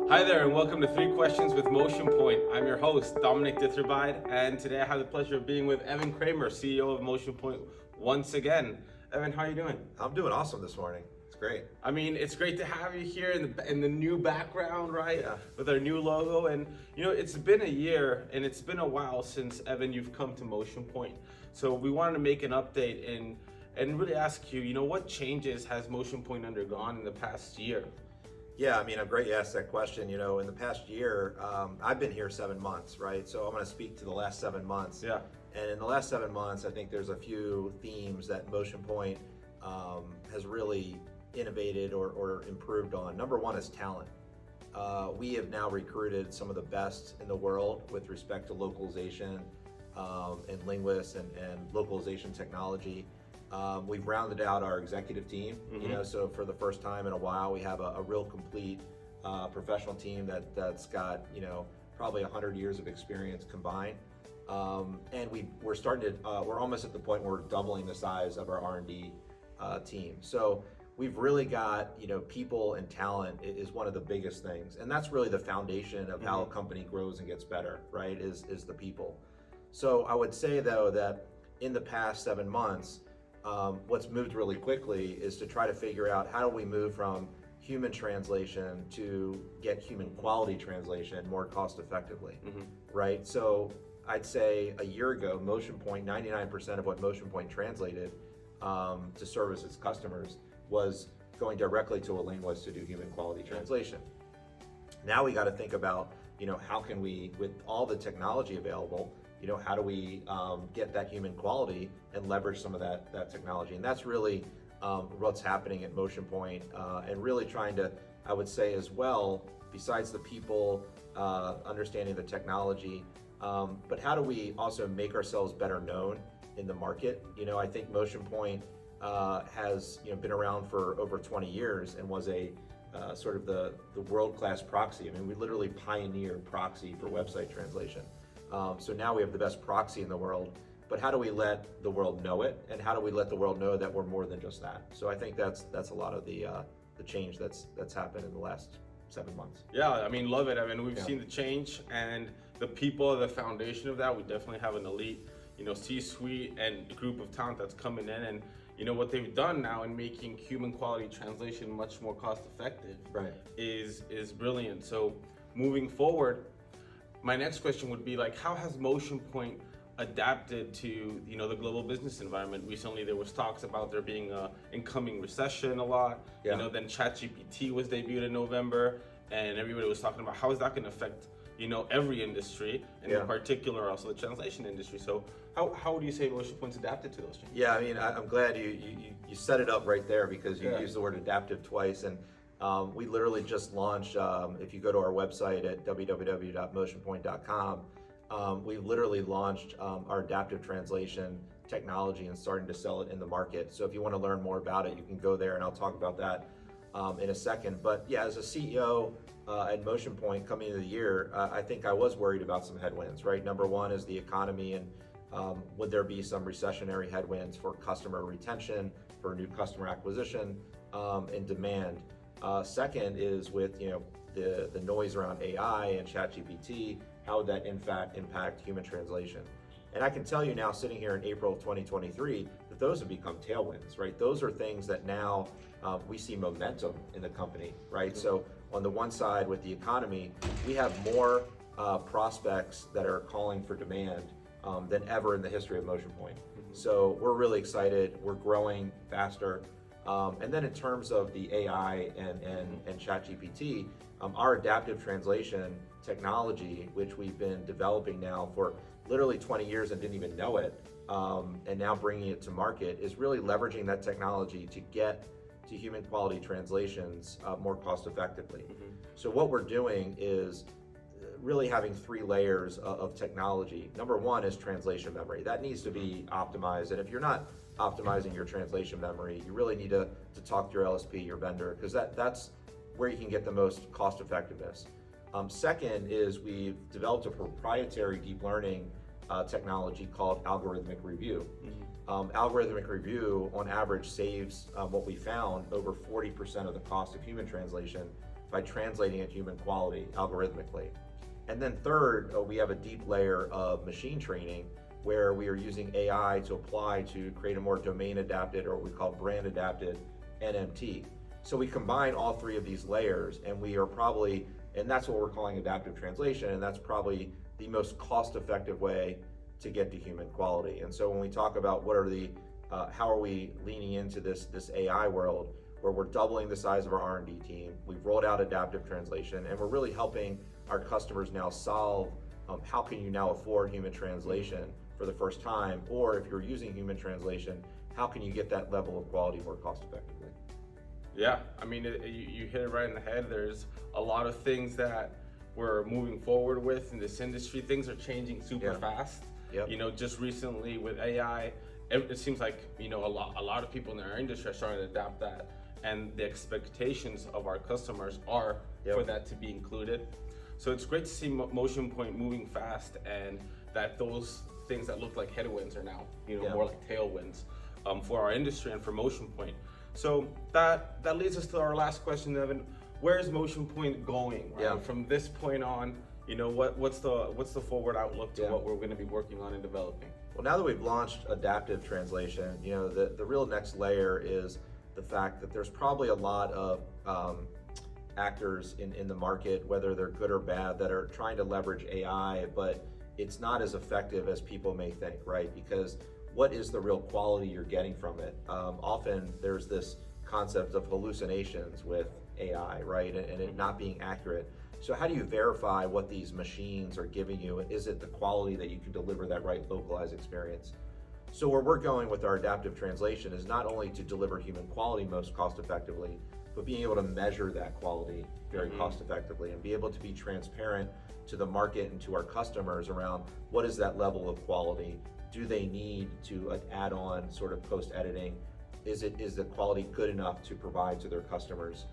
Hi there, and welcome to Three Questions with MotionPoint. I'm your host, Dominic Ditterbide, and today I have the pleasure of being with Evan Kramer, CEO of MotionPoint, once again. Evan, how are you doing? I'm doing awesome this morning. It's great. I mean, it's great to have you here in the new background, right? Yeah. With our new logo, and it's been a year, and it's been a while since Evan, you've come to MotionPoint. So we wanted to make an update and really ask you, what changes has MotionPoint undergone in the past year? Yeah, I mean, I'm great you asked that question. In the past year, I've been here 7 months, right? So I'm going to speak to the last 7 months. Yeah. And in the last 7 months, I think there's a few themes that MotionPoint has really innovated or improved on. Number one is talent. We have now recruited some of the best in the world with respect to localization and linguists and localization technology. We've rounded out our executive team, so for the first time in a while, we have a real complete professional team that's got, probably 100 years of experience combined. And we're starting to, we're almost at the point where we're doubling the size of our R&D team. So we've really got, people and talent is one of the biggest things. And that's really the foundation of how a company grows and gets better, right, is the people. So I would say, though, that in the past 7 months, what's moved really quickly is to try to figure out how do we move from human translation to get human quality translation more cost effectively, right? So I'd say a year ago, MotionPoint, 99% of what MotionPoint translated to service its customers was going directly to a linguist to do human quality translation. Now we got to think about, how can we, with all the technology available, how do we get that human quality and leverage some of that technology? And that's really what's happening at MotionPoint, and really trying to, I would say as well, besides the people, understanding the technology, but how do we also make ourselves better known in the market? I think MotionPoint has been around for over 20 years and was a sort of the world-class proxy. I mean, we literally pioneered proxy for website translation. So now we have the best proxy in the world, but how do we let the world know it? And how do we let the world know that we're more than just that? So I think that's a lot of the change that's happened in the last 7 months. Yeah, I mean, love it. I mean, we've seen the change, and the people are the foundation of that. We definitely have an elite, C-suite and group of talent that's coming in, and what they've done now in making human quality translation much more cost effective, right, is brilliant. So moving forward, my next question would be how has MotionPoint adapted to the global business environment? Recently there was talks about there being a incoming recession a lot. Then ChatGPT was debuted in November, and everybody was talking about how is that going to affect every industry, and in particular also the translation industry. So how do you say MotionPoint's adapted to those changes? Yeah, I mean, I'm glad you set it up right there, because you used the word adaptive twice. And we literally just launched, if you go to our website at www.motionpoint.com, we literally launched our adaptive translation technology and starting to sell it in the market. So if you want to learn more about it, you can go there, and I'll talk about that in a second. But yeah, as a CEO at MotionPoint coming into the year, I think I was worried about some headwinds, right? Number one is the economy, and would there be some recessionary headwinds for customer retention, for new customer acquisition, and demand. Second is with the noise around AI and ChatGPT, how would that in fact impact human translation? And I can tell you now, sitting here in April of 2023, that those have become tailwinds, right? Those are things that now we see momentum in the company, right? So on the one side with the economy, we have more prospects that are calling for demand than ever in the history of MotionPoint. So we're really excited. We're growing faster. And then in terms of the AI and ChatGPT, our adaptive translation technology, which we've been developing now for literally 20 years and didn't even know it, and now bringing it to market, is really leveraging that technology to get to human quality translations more cost effectively. So what we're doing is really having 3 layers of technology. Number one is translation memory. That needs to be optimized, and if you're not optimizing your translation memory, you really need to talk to your LSP, your vendor, because that's where you can get the most cost effectiveness. Second is we've developed a proprietary deep learning technology called algorithmic review. Algorithmic review on average saves what we found over 40% of the cost of human translation by translating it to human quality algorithmically. And then third, we have a deep layer of machine training where we are using AI to apply to create a more domain adapted, or what we call brand adapted NMT. So we combine all three of these layers, and we are probably, and that's what we're calling adaptive translation, and that's probably the most cost-effective way to get to human quality. And so when we talk about what are the, how are we leaning into this AI world, where we're doubling the size of our R&D team, we've rolled out adaptive translation, and we're really helping our customers now solve how can you now afford human translation for the first time, or if you're using human translation, how can you get that level of quality more cost effectively? Yeah, I mean, you hit it right in the head. There's a lot of things that we're moving forward with in this industry. Things are changing super fast. Yep. You know, just recently with AI, it seems like, you know, a lot of people in our industry are starting to adapt that, and the expectations of our customers are for that to be included. So it's great to see MotionPoint moving fast, and that those things that look like headwinds are now, you know, more like tailwinds for our industry and for MotionPoint. So that leads us to our last question, Evan. Where is MotionPoint going, right? Yeah. From this point on, you know, what's the forward outlook to what we're going to be working on and developing? Well, now that we've launched adaptive translation, you know, the real next layer is the fact that there's probably a lot of actors in the market, whether they're good or bad, that are trying to leverage AI, but it's not as effective as people may think, right? Because what is the real quality you're getting from it? Often there's this concept of hallucinations with AI, right? And it not being accurate. So how do you verify what these machines are giving you? Is it the quality that you can deliver that right localized experience? So where we're going with our adaptive translation is not only to deliver human quality most cost effectively, but being able to measure that quality very cost effectively and be able to be transparent to the market and to our customers around what is that level of quality? Do they need to add on sort of post editing? Is the quality good enough to provide to their customers?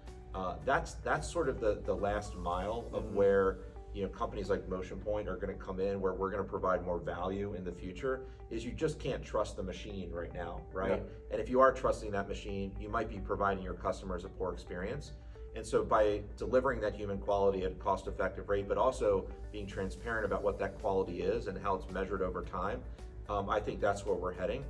That's sort of the last mile of where, you know, companies like MotionPoint are going to come in, where we're going to provide more value in the future. Is you just can't trust the machine right now, right? Yeah. And if you are trusting that machine, you might be providing your customers a poor experience. And so by delivering that human quality at a cost-effective rate, but also being transparent about what that quality is and how it's measured over time, I think that's where we're heading.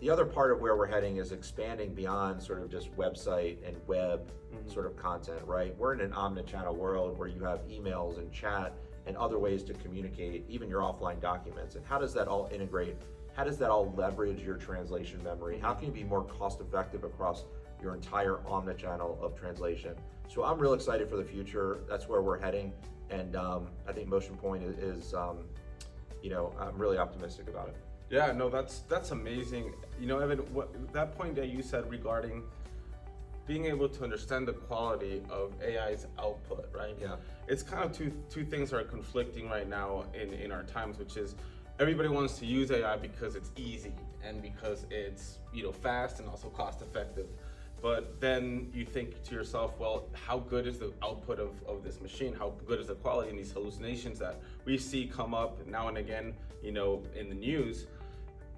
The other part of where we're heading is expanding beyond sort of just website and web sort of content, right? We're in an omnichannel world where you have emails and chat and other ways to communicate, even your offline documents. And how does that all integrate? How does that all leverage your translation memory? How can you be more cost effective across your entire omnichannel of translation? So I'm real excited for the future. That's where we're heading. And I think MotionPoint is, you know, I'm really optimistic about it. Yeah, no, that's amazing. You know, Evan, that point that you said regarding being able to understand the quality of AI's output, right? Yeah. It's kind of two things are conflicting right now in our times, which is everybody wants to use AI because it's easy and because it's, you know, fast and also cost effective. But then you think to yourself, well, how good is the output of this machine? How good is the quality? And these hallucinations that we see come up now and again, you know, in the news,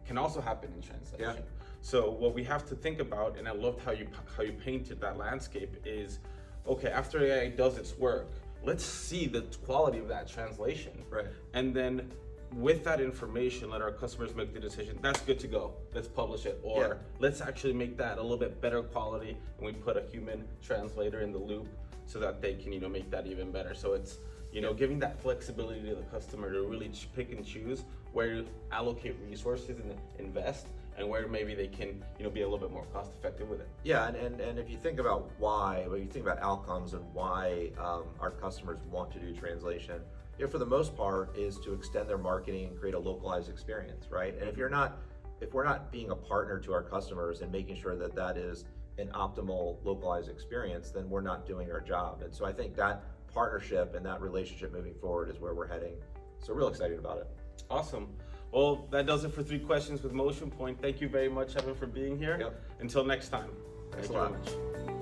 can also happen in translation. Yeah. So what we have to think about, and I loved how you painted that landscape, is okay, after AI does its work, let's see the quality of that translation. Right. And then with that information, let our customers make the decision, that's good to go, let's publish it. Or let's actually make that a little bit better quality, and we put a human translator in the loop so that they can, you know, make that even better. So it's, you know, giving that flexibility to the customer to really pick and choose where to allocate resources and invest, and where maybe they can, you know, be a little bit more cost effective with it. Yeah, and if you think about why, when you think about outcomes and why our customers want to do translation, you know, for the most part is to extend their marketing and create a localized experience, right? And if we're not being a partner to our customers and making sure that that is an optimal localized experience, then we're not doing our job. And so I think that partnership and that relationship moving forward is where we're heading. So real excited about it. Awesome. Well, that does it for 3 questions with MotionPoint. Thank you very much, Evan, for being here. Yep. Until next time. Thanks Thank a you lot. very much.